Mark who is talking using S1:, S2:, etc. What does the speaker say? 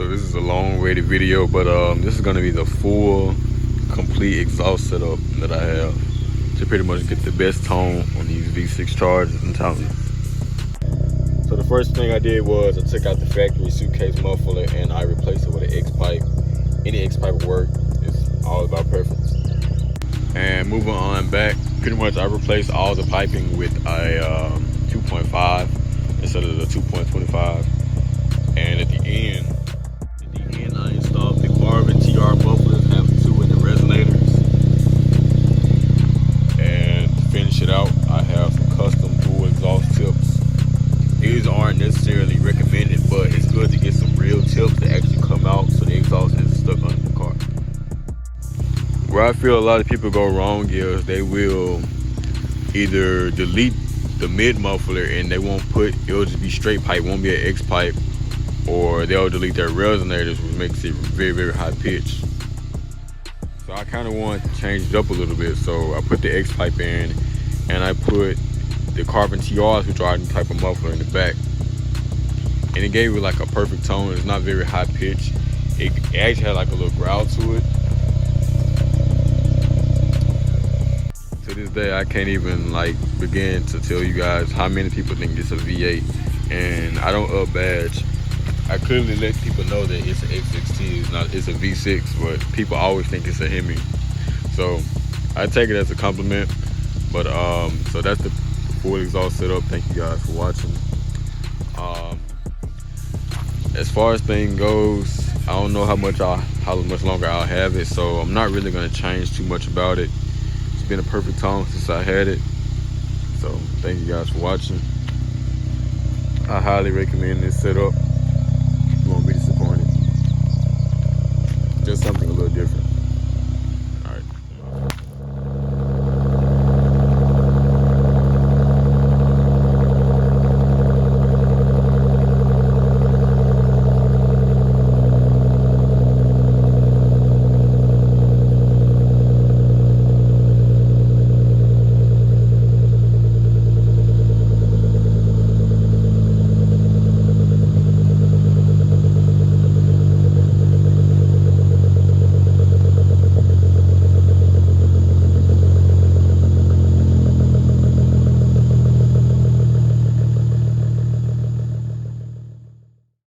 S1: So this is a long-awaited video, but this is gonna be the full, complete exhaust setup that I have to pretty much get the best tone on these V6 Chargers in town. So the first thing I did was I took out the factory suitcase muffler and I replaced it with an X-pipe. Any X-pipe will work. It's all about preference. And moving on back, pretty much I replaced all the piping with a 2.5 instead of the 2.25. And at the end I installed the Marvin TR mufflers, have two in the resonators. And to finish it out, I have some custom dual exhaust tips. These aren't necessarily recommended, but it's good to get some real tips that actually come out so the exhaust isn't stuck under the car. Where I feel a lot of people go wrong is they will either delete the mid muffler and they won't put, it'll just be straight pipe, won't be an X pipe, or they'll delete their resonators, which makes it very, very high pitch. So I kind of want to change it up a little bit. So I put the X pipe in and I put the Carbon TRs, which are a type of muffler, in the back. And it gave it like a perfect tone. It's not very high pitch. It actually had like a little growl to it. To this day, I can't even like begin to tell you guys how many people think it's a V8, and I don't up badge. I clearly let people know that it's an X6T, it's a V6, but people always think it's a Hemi. So I take it as a compliment. But so that's the full exhaust setup. Thank you guys for watching. As far as thing goes, I don't know how much longer I'll have it, so I'm not really gonna change too much about it. It's been a perfect tone since I had it. So thank you guys for watching. I highly recommend this setup. You won't be disappointed. Just something a little different.